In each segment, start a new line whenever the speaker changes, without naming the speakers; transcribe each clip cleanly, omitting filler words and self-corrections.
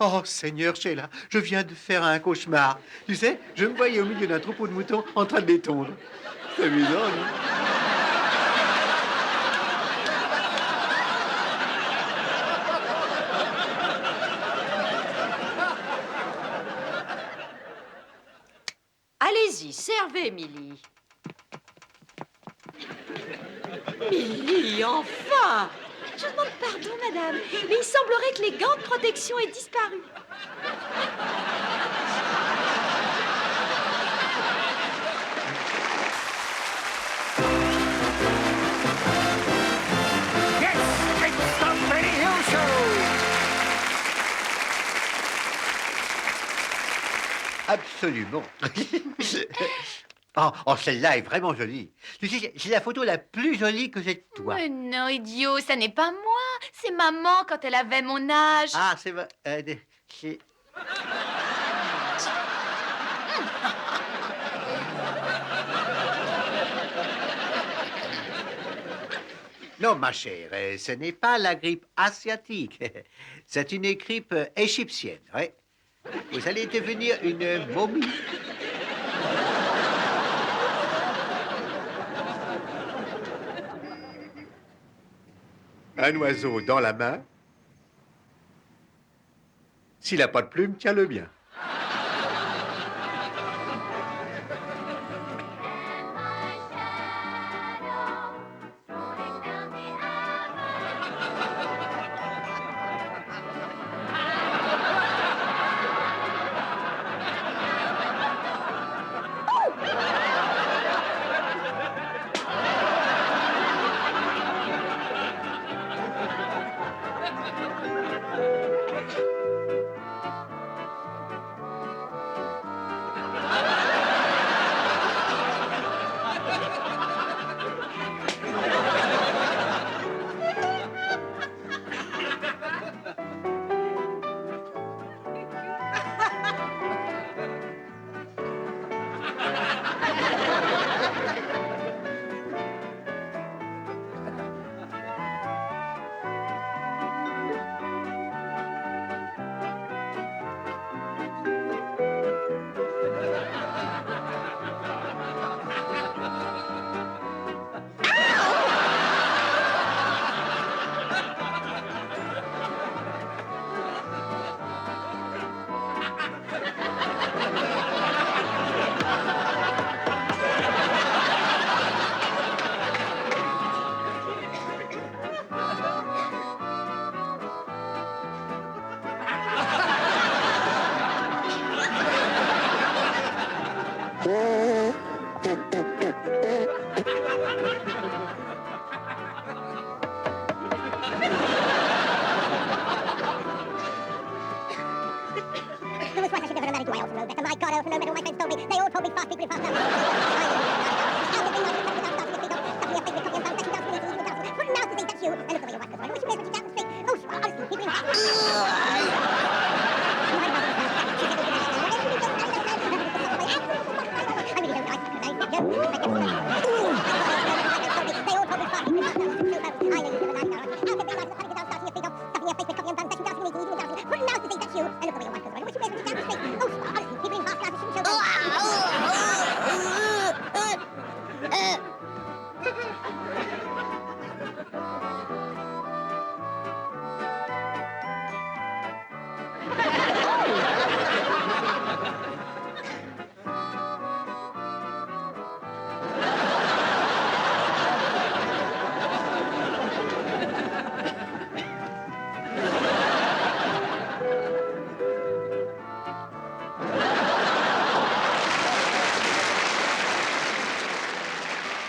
Oh, Seigneur Sheila, je viens de faire un cauchemar. Tu sais, je me voyais au milieu d'un troupeau de moutons en train de les tondre. C'est amusant, non?
Allez-y, servez, Milly. Milly, enfin!
Je demande pardon, madame, mais il semblerait que les gants de protection aient disparu.
Yes, it's the Benny Hill Show!
Absolument. Oh, celle-là est vraiment jolie. Tu sais, c'est la photo la plus jolie que j'ai de toi.
Mais non, idiot, ça n'est pas moi. C'est maman quand elle avait mon âge.
Ah, c'est vrai. C'est... Non, ma chère, ce n'est pas la grippe asiatique. C'est une grippe égyptienne, oui. Vous allez devenir une momie. Un oiseau dans la main. S'il n'a pas de plume, tiens-le bien.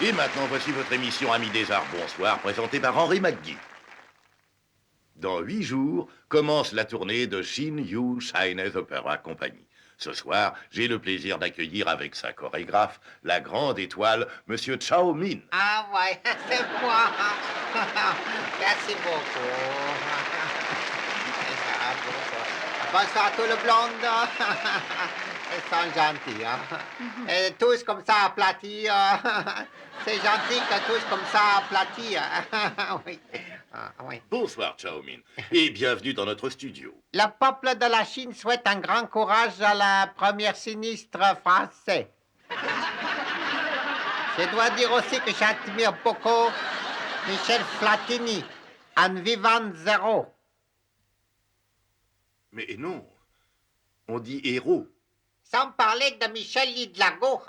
Et maintenant, voici votre émission Amis des Arts, bonsoir, présentée par Henry McGee. Dans 8 jours, commence la tournée de Shin Yu Chinese Opera Company. Ce soir, j'ai le plaisir d'accueillir avec sa chorégraphe, la grande étoile, Monsieur Chao Min.
Ah ouais, c'est moi. Merci beaucoup. Bonsoir tout le blonde. Ils sont gentils, hein. Et tous comme ça aplatis. C'est gentil que tous comme ça aplatis. Oui. Ah, oui.
Bonsoir, Chao Min, et bienvenue dans notre studio.
Le peuple de la Chine souhaite un grand courage à la première sinistre français. Je dois dire aussi que j'admire beaucoup Michel Platini, en vivant zéro.
Mais non, on dit héros.
Sans parler de Michel Hidalgo.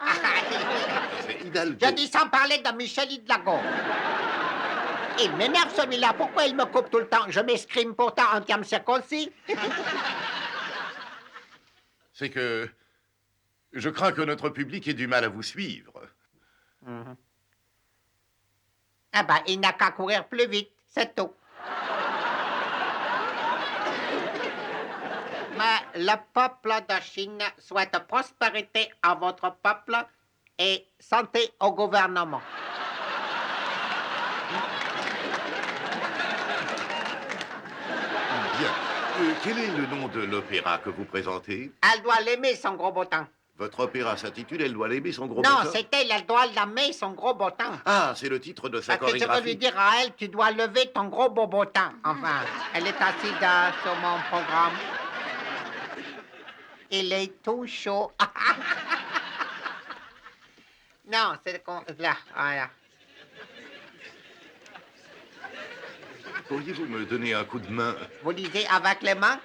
C'est Hidalgo.
Je dis sans parler de Michel Hidalgo. Il m'énerve celui-là. Pourquoi il me coupe tout le temps? Je m'exprime pourtant en termes circoncis.
C'est que je crains que notre public ait du mal à vous suivre.
Ah ben, il n'a qu'à courir plus vite, c'est tout. Mais le peuple de Chine souhaite prospérité à votre peuple et santé au gouvernement.
Bien. Quel est le nom de l'opéra que vous présentez?
Elle doit l'aimer, son gros bottin.
Votre opéra s'intitule Elle doit l'aimer son gros
Non,
bottin?
c'était elle doit l'aimer, son gros bottin.
Ah, c'est le titre de sa
Parce que je veux lui
chorégraphie.
dire à elle, tu dois lever ton gros bobotin. Enfin, elle est assise sur mon programme. Il est tout chaud. Non, c'est là, voilà.
Pourriez-vous me donner un coup de main?
Vous lisez avec les mains?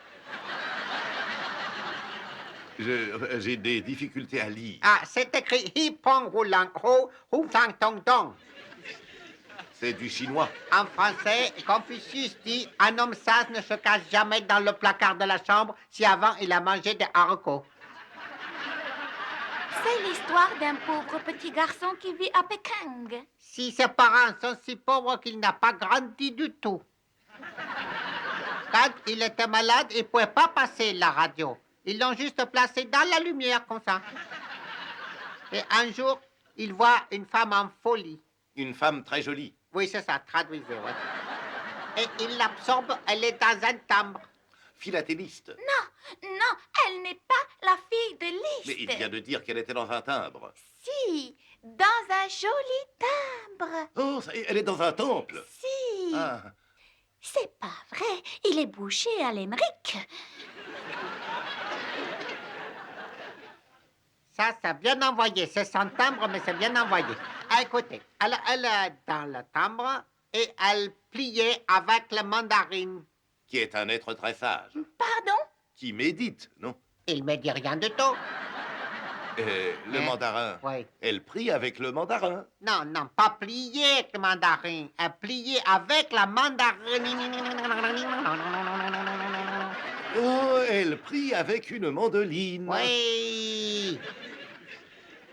J'ai des difficultés à lire.
Ah, c'est écrit Hi Pong Roulang Ho Hu Tang Tong Dong.
C'est du chinois.
En français, Confucius dit un homme sage ne se cache jamais dans le placard de la chambre si avant il a mangé des haricots.
C'est l'histoire d'un pauvre petit garçon qui vit à Pékin.
Si ses parents sont si pauvres qu'il n'a pas grandi du tout. Quand il était malade, il ne pouvait pas passer la radio. Ils l'ont juste placé dans la lumière comme ça. Et un jour, il voit une femme en folie.
Une femme très jolie.
Oui, c'est ça, traduisez, ouais. Et il l'absorbe, elle est dans un timbre.
Philatéliste.
Non, elle n'est pas la fille de Liszt.
Mais il vient de dire qu'elle était dans un timbre.
Si, dans un joli timbre.
Oh, elle est dans un temple.
Si.
Ah,
C'est pas vrai, il est bouché à l'Emeric.
Ça, c'est bien envoyé. C'est sans timbre, mais c'est bien envoyé. Ah, écoutez, elle est dans le timbre et elle pliait avec la mandarine.
qui est un être très sage.
Pardon?
Qui médite, non?
Il me dit rien du tout.
Le mandarin.
Oui.
Elle prie avec le mandarin.
Non, non, pas plier avec le mandarin. Elle pliait avec la mandarine.
Oh, elle prie avec une mandoline.
Oui.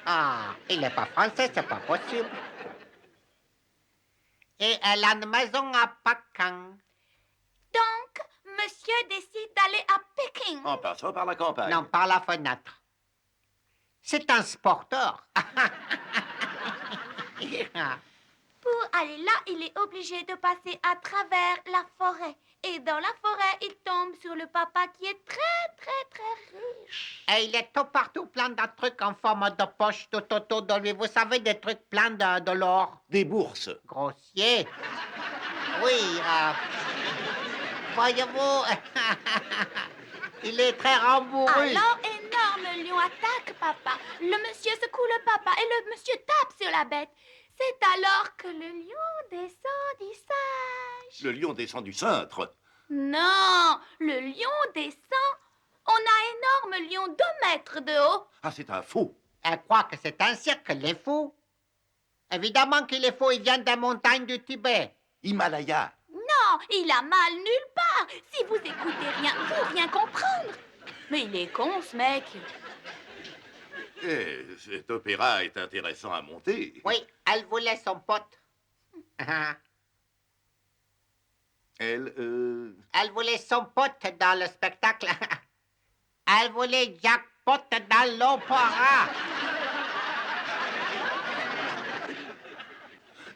Ah, il n'est pas français, c'est pas possible. Et elle a une maison à Pékin.
Donc, monsieur décide d'aller à Pékin.
En passant par la campagne.
Non, par la fenêtre. C'est un sporteur.
Pour aller là, il est obligé de passer à travers la forêt. Et dans la forêt, il tombe sur le papa qui est très, très, très riche.
Et il est tout partout plein de trucs en forme de poche tout autour de lui. Vous savez, des trucs pleins de l'or.
Des bourses.
Grossier. Oui, voyez-vous, il est très rembourru.
Alors, énorme lion attaque papa. Le monsieur secoue le papa et le monsieur tape sur la bête. C'est alors que le lion descend du singe.
Le lion descend du cintre.
Non, le lion descend. On a énorme lion 2 mètres de haut.
Ah, c'est un faux.
Elle croit que c'est un cirque, il est fou. Évidemment qu'il est fou, il vient des montagnes du Tibet.
Himalaya.
Non, il a mal nulle part. Si vous écoutez rien, vous rien comprendre. Mais il est con, ce mec.
Cet opéra est intéressant à monter.
Oui, elle voulait son pote.
Elle,
Elle voulait son pote dans le spectacle. Elle voulait Jackpot dans l'opéra.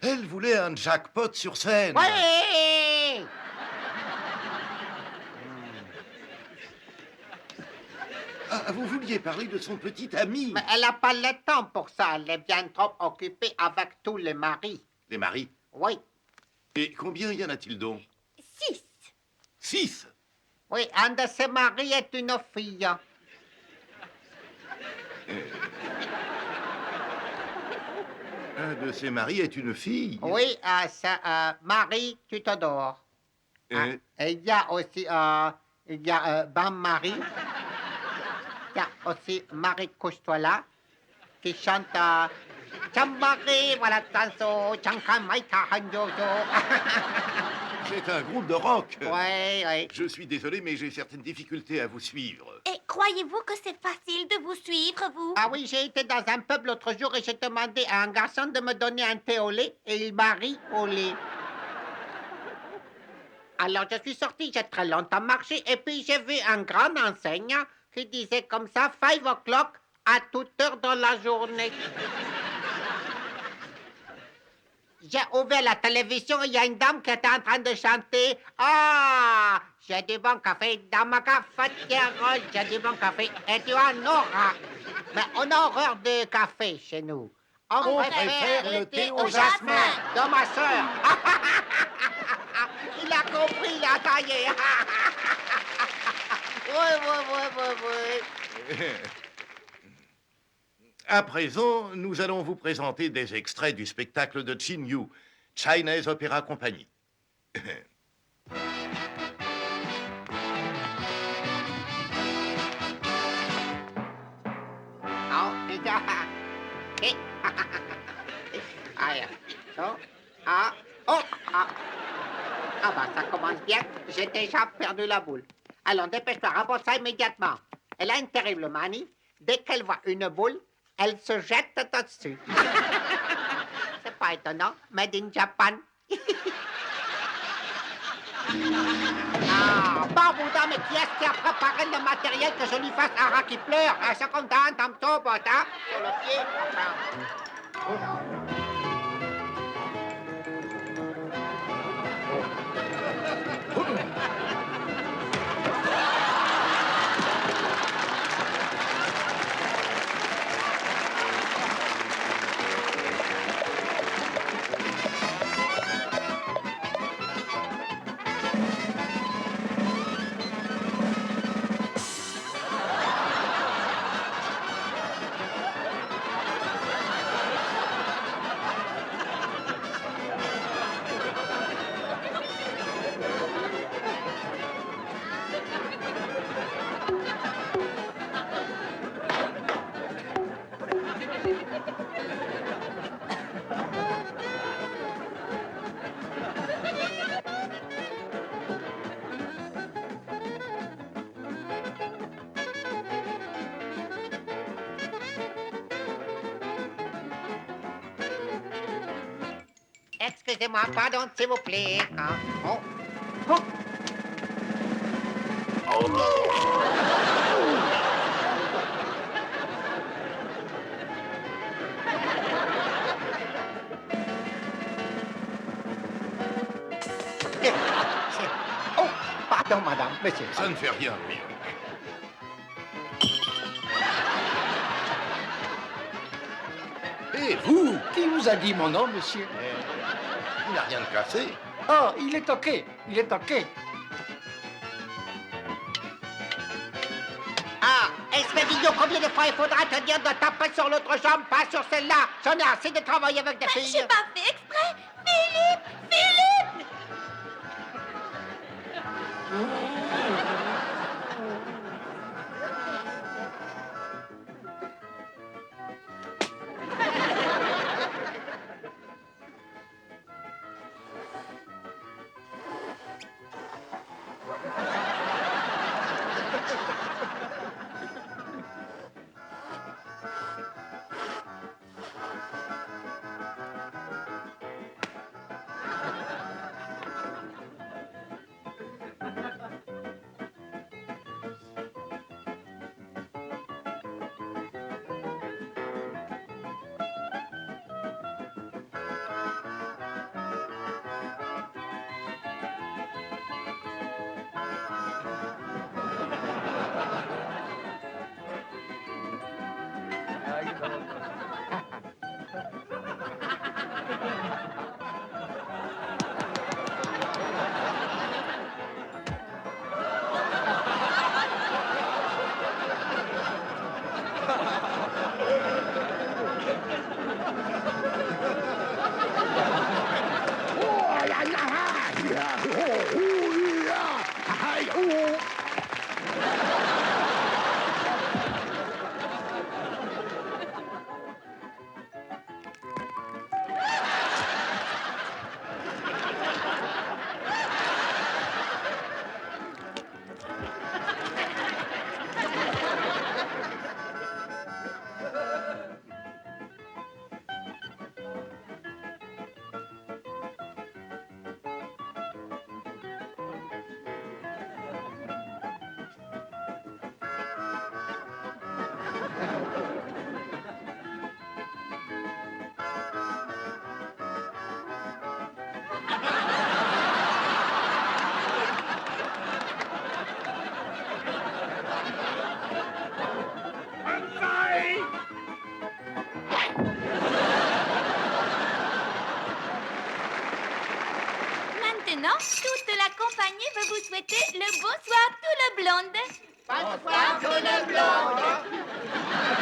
elle voulait un jackpot sur scène.
Oui!
Ah, vous vouliez parler de son petit ami.
Mais elle n'a pas le temps pour ça. Elle est bien trop occupée avec tous les maris.
Les maris.
Oui.
Et combien y en a-t-il donc?
6.
6.
Oui, un de ses maris est une fille.
Un de ses maris est une fille.
Oui, c'est Marie, tu t'adores.
Euh,
Et il y a aussi Bain-Marie. Il y a aussi Marie couche-toi là, qui chante Chambari, voilà tanso, Chankamaita Hanjojo.
c'est un groupe de rock.
Oui, oui.
Je suis désolé, mais j'ai certaines difficultés à vous suivre.
Et croyez-vous que c'est facile de vous suivre, vous?
Ah oui, j'ai été dans un pub l'autre jour et j'ai demandé à un garçon de me donner un thé au lait et il m'a ri au lait. Alors je suis sorti, j'ai très longtemps marché et puis j'ai vu un grand enseigne qui disait comme ça 5 o'clock à toute heure dans la journée. J'ai ouvert la télévision et il y a une dame qui était en train de chanter « Ah, j'ai du bon café dans ma cafetière, j'ai du bon café et tu en auras. » Mais on a horreur de café chez nous. On préfère le thé au jasmin de ma sœur. Il a compris, là, ça y est. Oui.
À présent, nous allons vous présenter des extraits du spectacle de Chin Yu, Chinese Opera Company.
Oh, déjà. Allez, so, ah, oh, ah. Ah bah, ça commence bien. J'ai déjà perdu la boule. Alors, dépêche-toi, rapporte ça immédiatement. Elle a une terrible manie. Dès qu'elle voit une boule, elle se jette dessus. C'est pas étonnant. Made in Japan. Ah, Barbouda, mais qui est-ce qui a préparé le matériel que je lui fasse un rat qui pleure? Un second temps, sur le pied. Excusez-moi, pardon, s'il vous plaît. Hein? Oh. Oh. Oh, pardon, madame, monsieur.
Ça ne fait rien, lui.
Et vous, qui vous a dit mon nom, monsieur?
Il n'a rien de cassé.
Oh, il est OK, il est OK.
Ah, Espédillo, combien de fois il faudra te dire de taper sur l'autre jambe, pas sur celle-là? J'en ai assez de travailler avec des filles.
J'ai pas fait exprès. Philippe! Maintenant, toute la compagnie veut vous souhaiter le bonsoir tout le blonde.
Bonsoir, tout le blonde.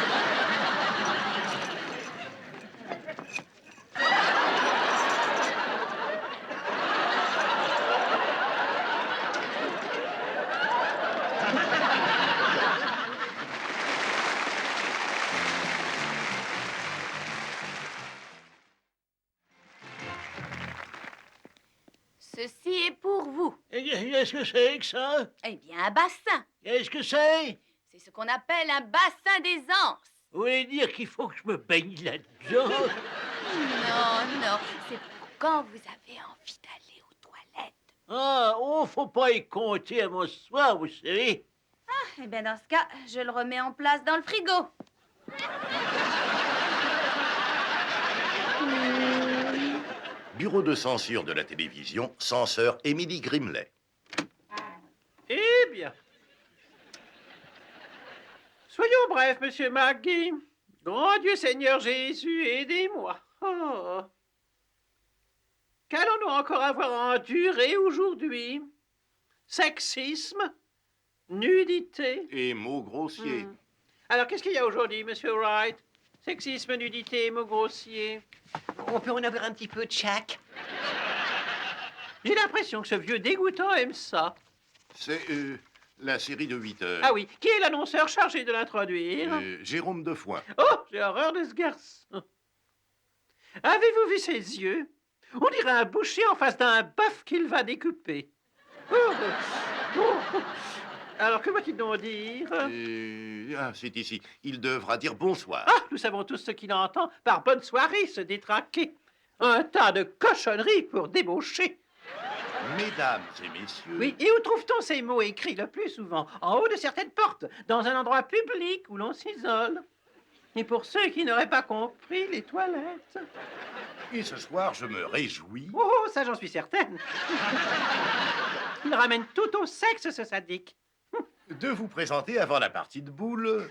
Ceci est pour vous.
Qu'est-ce que c'est que ça?
Eh bien, un bassin.
Qu'est-ce que c'est?
C'est ce qu'on appelle un bassin d'aisance.
Vous voulez dire qu'il faut que je me baigne là-dedans?
Non, non, c'est pour quand vous avez envie d'aller aux toilettes.
Ah, oh, faut pas y compter à mon soir, vous savez.
Eh bien, dans ce cas, je le remets en place dans le frigo.
Bureau de censure de la télévision, censeur Émilie Grimley.
Eh bien. Soyons brefs, monsieur McGee. Grand Dieu Seigneur Jésus, aidez-moi. Oh. Qu'allons-nous encore avoir enduré aujourd'hui? Sexisme? Nudité?
Et mots grossiers.
Alors, qu'est-ce qu'il y a aujourd'hui, monsieur Wright? Sexisme, nudité, mots grossiers.
On peut en avoir un petit peu de chaque?
J'ai l'impression que ce vieux dégoûtant aime ça.
C'est la série de 8 heures.
Ah oui, qui est l'annonceur chargé de l'introduire?
Jérôme Defoin.
Oh, j'ai horreur de ce garçon. Avez-vous vu ses yeux? On dirait un boucher en face d'un bœuf qu'il va découper. Oh, oh. Alors, que va-t-il donc dire?
C'est ici. Il devra dire bonsoir.
Ah, nous savons tous ce qu'il entend par bonne soirée, se détraquer. Un tas de cochonneries pour débaucher.
Mesdames et messieurs.
Oui, et où trouve-t-on ces mots écrits le plus souvent? En haut de certaines portes, dans un endroit public où l'on s'isole. Et pour ceux qui n'auraient pas compris, les toilettes.
Et ce soir, je me réjouis.
Oh, ça j'en suis certaine. Il ramène tout au sexe, ce sadique.
De vous présenter avant la partie de boules.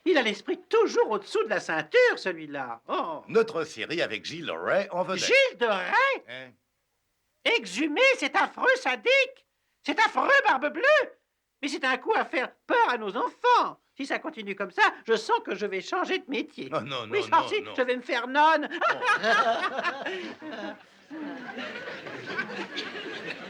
Il a l'esprit toujours au-dessous de la ceinture, celui-là. Oh.
Notre série avec Gilles Ray en vedette.
Gilles de Rais,
Hein?
exhumé, c'est affreux, sadique. C'est affreux, barbe bleue. Mais c'est un coup à faire peur à nos enfants. Si ça continue comme ça, je sens que je vais changer de métier.
Oh, non, non,
oui,
non,
si,
non.
je vais me faire nonne.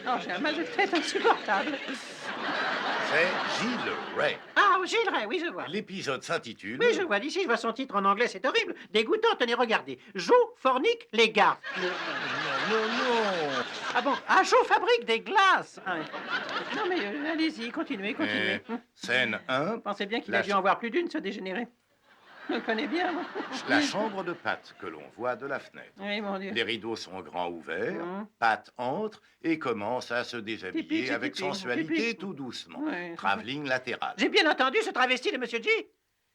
Oh, j'ai un mal de tête insupportable.
C'est Gilles Ray.
Ah, Gilles Ray, oui, je vois.
L'épisode s'intitule...
Oui, je vois. D'ici, je vois son titre en anglais, c'est horrible. Dégoûtant, tenez, regardez. Jo fornique les gars.
Non.
Ah bon? Ah, Jo fabrique des glaces. Ah, oui. Non, mais allez-y, continuez.
Scène 1,
Pensez bien qu'il
La
a dû
ch-
en voir plus d'une, ce dégénéré. Je le connais bien, moi.
la chambre de Pat que l'on voit de la fenêtre.
Oui, mon Dieu.
Les rideaux sont grands ouverts.
Hum.
Pat entre et commence à se déshabiller
Typique, c'est
avec
typique,
sensualité
typique.
tout doucement.
Ouais.
Travelling latéral.
J'ai bien entendu ce travesti de Monsieur G.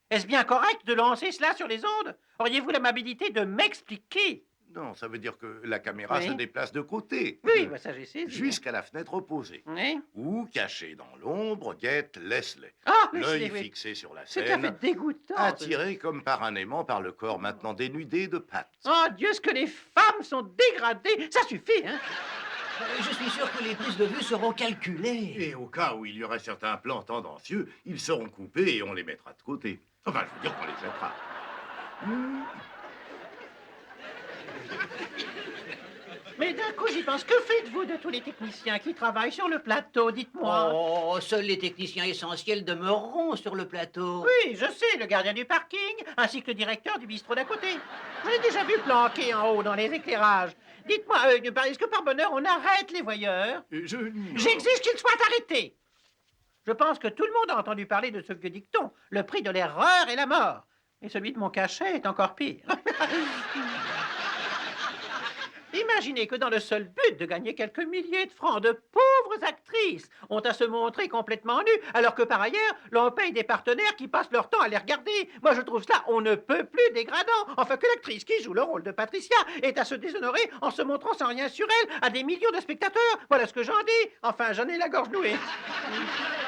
Est-ce bien correct de lancer cela sur les ondes? Auriez-vous l'amabilité de m'expliquer?
Non, ça veut dire que la caméra
Oui.
se déplace de côté.
Oui, bah ça j'ai saisi.
Jusqu'à la fenêtre opposée.
Oui.
Où, caché dans l'ombre, guette Leslie.
Ah,
L'œil
Leslie, oui.
fixé sur la
C'est tout à fait
scène,
dégoûtant.
attiré comme par un aimant par le corps maintenant dénudé de Pat.
Oh Dieu, ce que les femmes sont dégradées. Ça suffit, hein?
Je suis sûr que les prises de vue seront calculées.
Et au cas où il y aurait certains plans tendancieux, ils seront coupés et on les mettra de côté. Enfin, je veux dire qu'on les jettera.
Mais d'un coup, j'y pense. Que faites-vous de tous les techniciens qui travaillent sur le plateau? Dites-moi.
Oh, seuls les techniciens essentiels demeureront sur le plateau.
Oui, je sais, le gardien du parking, ainsi que le directeur du bistrot d'à côté. Je l'ai déjà vu planqué en haut dans les éclairages. Dites-moi, est-ce que par bonheur on arrête les voyeurs? J'exige qu'ils soient arrêtés. Je pense que tout le monde a entendu parler de ce vieux dicton. Le prix de l'erreur est la mort. Et celui de mon cachet est encore pire. Imaginez que dans le seul but de gagner quelques milliers de francs, de pauvres actrices ont à se montrer complètement nues, alors que par ailleurs, l'on paye des partenaires qui passent leur temps à les regarder. Moi, je trouve cela on ne peut plus dégradant. Enfin, que l'actrice qui joue le rôle de Patricia est à se déshonorer en se montrant sans rien sur elle à des millions de spectateurs. Voilà ce que j'en dis. Enfin, j'en ai la gorge nouée.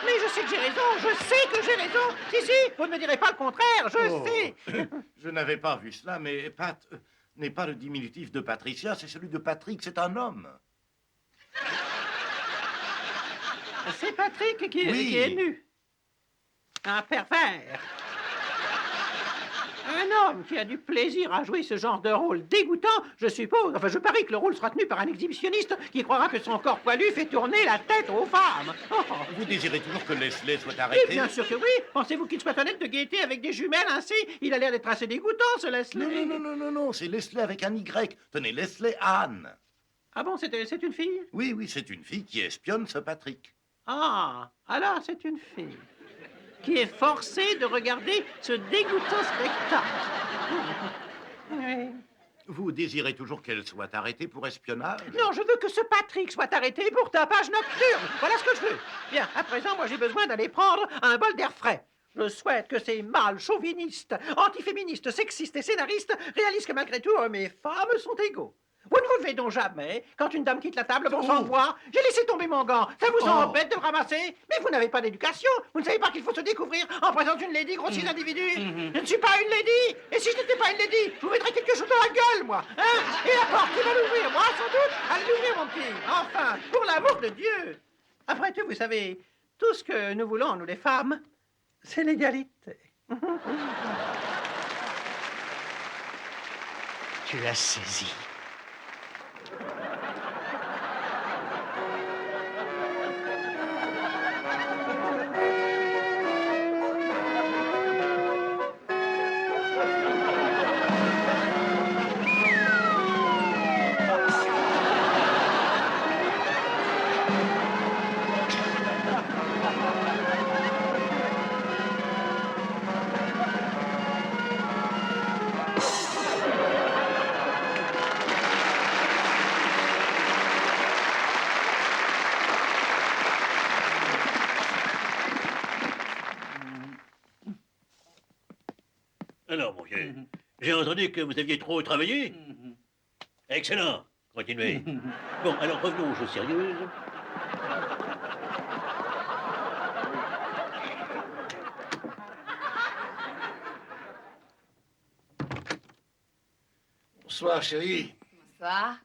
Mais je sais que j'ai raison, je sais que j'ai raison. Si, vous ne me direz pas le contraire, je sais.
Je n'avais pas vu cela, mais Pat, n'est pas le diminutif de Patricia, c'est celui de Patrick, c'est un homme.
C'est Patrick qui est nu. Un pervers. Un homme qui a du plaisir à jouer ce genre de rôle dégoûtant, je suppose. Enfin, je parie que le rôle sera tenu par un exhibitionniste qui croira que son corps poilu fait tourner la tête aux femmes. Oh.
Vous désirez toujours que Leslie soit
Oui,
arrêté?
bien sûr que oui. Pensez-vous qu'il soit honnête de gaieté avec des jumelles ainsi? Il a l'air d'être assez dégoûtant, ce Leslie.
Non, c'est Leslie avec un Y. Tenez, Leslie Anne.
Ah bon, c'est une fille?
Oui, c'est une fille qui espionne ce Patrick.
Ah, alors c'est une fille qui est forcée de regarder ce dégoûtant spectacle. Oui.
Vous désirez toujours qu'elle soit arrêtée pour espionnage?
Non, je veux que ce Patrick soit arrêté pour tapage nocturne. Voilà ce que je veux. Bien, à présent, moi j'ai besoin d'aller prendre un bol d'air frais. Je souhaite que ces mâles chauvinistes, antiféministes, sexistes et scénaristes réalisent que malgré tout, hommes et femmes sont égaux. Vous ne vous levez donc jamais quand une dame quitte la table pour s'en boire? J'ai laissé tomber mon gant. Ça vous embête de me ramasser? Mais vous n'avez pas d'éducation. Vous ne savez pas qu'il faut se découvrir en présence d'une lady, grossier individu. Je ne suis pas une lady. Et si je n'étais pas une lady, je vous mettrais quelque chose dans la gueule, moi. Hein? Et la porte, qui va l'ouvrir? Moi, sans doute. Allez l'ouvrir, mon petit. Enfin, pour l'amour de Dieu. Après tout, vous savez, tout ce que nous voulons, nous les femmes, c'est l'égalité.
Tu as saisi.
Alors, mon vieux, j'ai entendu que vous aviez trop travaillé. Excellent. Continuez. Bon, alors revenons aux choses sérieuses.
Bonsoir, chérie.
Bonsoir.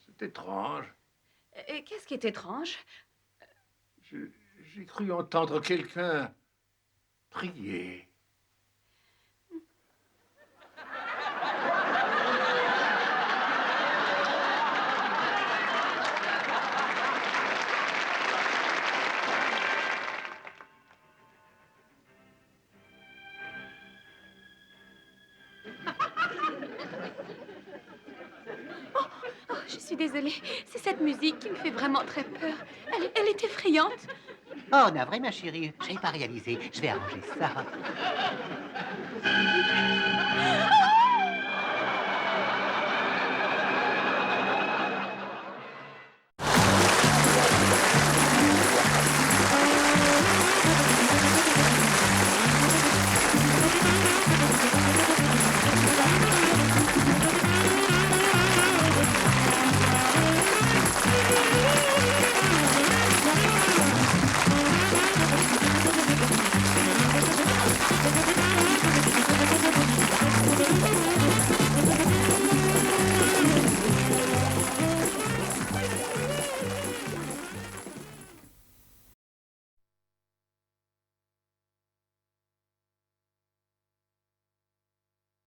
C'est étrange.
Qu'est-ce qui est étrange?
J'ai cru entendre quelqu'un prier.
Je suis désolée. C'est cette musique qui me fait vraiment très peur. Elle est effrayante.
Oh, navré, ma chérie. Je n'avais pas réalisé. Je vais arranger ça.